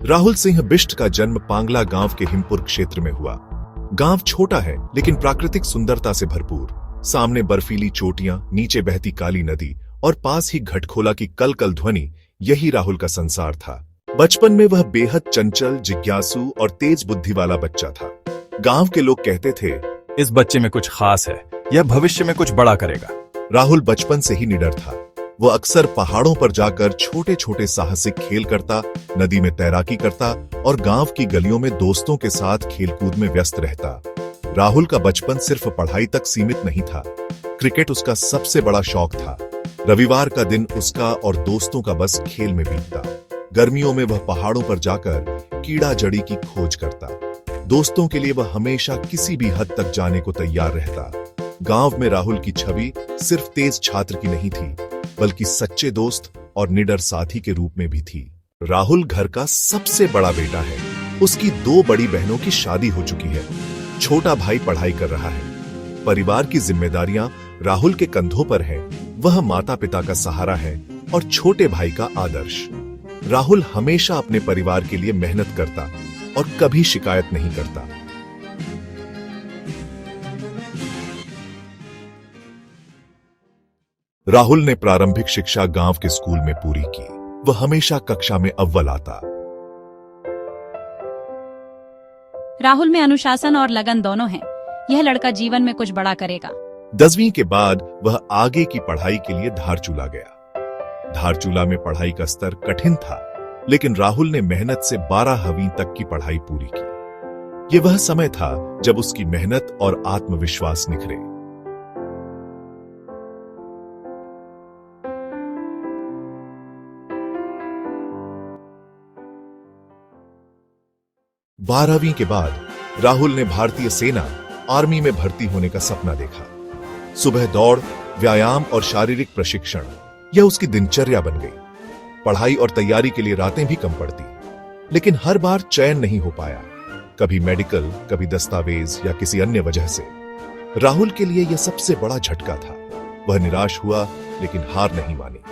राहुल सिंह बिष्ट का जन्म पांगला गांव के हिमपुर क्षेत्र में हुआ। गांव छोटा है लेकिन प्राकृतिक सुंदरता से भरपूर। सामने बर्फीली चोटियां, नीचे बहती काली नदी और पास ही घटखोला की कल-कल ध्वनि, यही राहुल का संसार था। बचपन में वह बेहद चंचल, जिज्ञासु और तेज बुद्धि वाला बच्चा था। गांव के लोग कहते थे, इस बच्चे में कुछ खास है, यह भविष्य में कुछ बड़ा करेगा। राहुल बचपन से ही निडर था। वो अक्सर पहाड़ों पर जाकर छोटे छोटे साहसिक खेल करता, नदी में तैराकी करता और गांव की गलियों में दोस्तों के साथ खेलकूद में व्यस्त रहता। राहुल का बचपन सिर्फ पढ़ाई तक सीमित नहीं था। क्रिकेट उसका सबसे बड़ा शौक था। रविवार का दिन उसका और दोस्तों का बस खेल में बीतता। गर्मियों में वह पहाड़ों पर जाकर कीड़ा जड़ी की खोज करता। दोस्तों के लिए वह हमेशा किसी भी हद तक जाने को तैयार रहता। गांव में राहुल की छवि सिर्फ तेज छात्र की नहीं थी, बल्कि सच्चे दोस्त और निडर साथी के रूप में भी थी। राहुल घर का सबसे बड़ा बेटा है। उसकी 2 बड़ी बहनों की शादी हो चुकी है। छोटा भाई पढ़ाई कर रहा है। परिवार की जिम्मेदारियां राहुल के कंधों पर है। वह माता पिता का सहारा है और छोटे भाई का आदर्श। राहुल हमेशा अपने परिवार के लिए मेहनत करता और कभी शिकायत नहीं करता। राहुल ने प्रारंभिक शिक्षा गांव के स्कूल में पूरी की। वह हमेशा कक्षा में अव्वल आता। राहुल में अनुशासन और लगन दोनों हैं। यह लड़का जीवन में कुछ बड़ा करेगा। 10वीं के बाद वह आगे की पढ़ाई के लिए धारचूला गया। धारचूला में पढ़ाई का स्तर कठिन था, लेकिन राहुल ने मेहनत से 12वीं तक की पढ़ाई पूरी की। यह वह समय था जब उसकी मेहनत और आत्मविश्वास निखरे। 12वीं के बाद राहुल ने भारतीय सेना आर्मी में भर्ती होने का सपना देखा। सुबह दौड़, व्यायाम और शारीरिक प्रशिक्षण, यह उसकी दिनचर्या बन गई। पढ़ाई और तैयारी के लिए रातें भी कम पड़ती, लेकिन हर बार चयन नहीं हो पाया। कभी मेडिकल, कभी दस्तावेज या किसी अन्य वजह से। राहुल के लिए यह सबसे बड़ा झटका था। वह निराश हुआ, लेकिन हार नहीं मानी।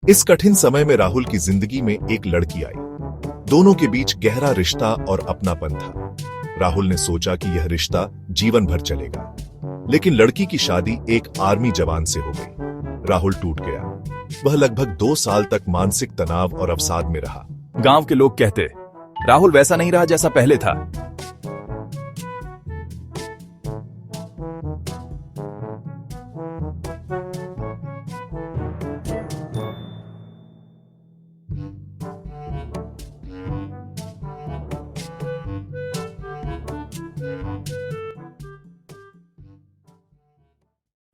इस कठिन समय में राहुल की जिंदगी में एक लड़की आई। दोनों के बीच गहरा रिश्ता और अपनापन था। राहुल ने सोचा कि यह रिश्ता जीवन भर चलेगा, लेकिन लड़की की शादी एक आर्मी जवान से हो गई। राहुल टूट गया। वह लगभग 2 साल तक मानसिक तनाव और अवसाद में रहा। गांव के लोग कहते, राहुल वैसा नहीं रहा जैसा पहले था।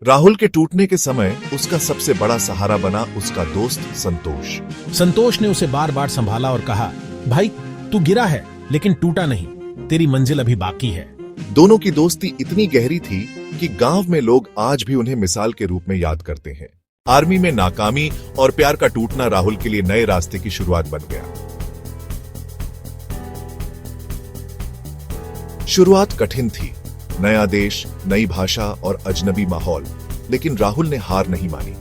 राहुल के टूटने के समय उसका सबसे बड़ा सहारा बना उसका दोस्त संतोष। संतोष ने उसे बार बार संभाला और कहा, भाई तू गिरा है लेकिन टूटा नहीं, तेरी मंजिल अभी बाकी है। दोनों की दोस्ती इतनी गहरी थी कि गांव में लोग आज भी उन्हें मिसाल के रूप में याद करते हैं। आर्मी में नाकामी और प्यार का टूटना राहुल के लिए नए रास्ते की शुरुआत बन गया। शुरुआत कठिन थी। नया देश, नई भाषा और अजनबी माहौल, लेकिन राहुल ने हार नहीं मानी।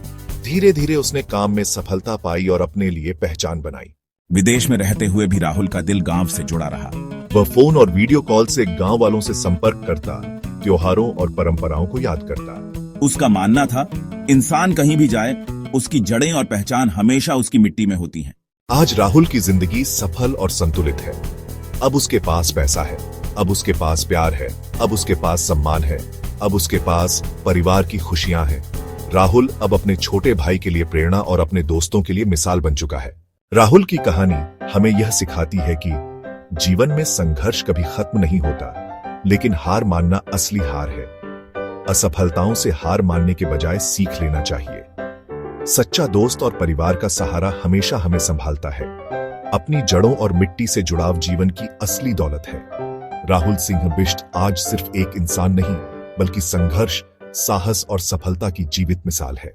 धीरे धीरे उसने काम में सफलता पाई और अपने लिए पहचान बनाई। विदेश में रहते हुए भी राहुल का दिल गांव से जुड़ा रहा। वह फोन और वीडियो कॉल से गांव वालों से संपर्क करता, त्योहारों और परंपराओं को याद करता। उसका मानना था, इंसान कहीं भी जाए, उसकी जड़ें और पहचान हमेशा उसकी मिट्टी में होती हैं। आज राहुल की जिंदगी सफल और संतुलित है। अब उसके पास पैसा है, अब उसके पास प्यार है, अब उसके पास सम्मान है, अब उसके पास परिवार की खुशियां हैं। राहुल अब अपने छोटे भाई के लिए प्रेरणा और अपने दोस्तों के लिए मिसाल बन चुका है। राहुल की कहानी हमें यह सिखाती है कि जीवन में संघर्ष कभी खत्म नहीं होता, लेकिन हार मानना असली हार है। असफलताओं से हार मानने के बजाय सीख लेना चाहिए। सच्चा दोस्त और परिवार का सहारा हमेशा हमें संभालता है। अपनी जड़ों और मिट्टी से जुड़ाव जीवन की असली दौलत है। राहुल सिंह बिष्ट आज सिर्फ एक इंसान नहीं, बल्कि संघर्ष, साहस और सफलता की जीवित मिसाल है।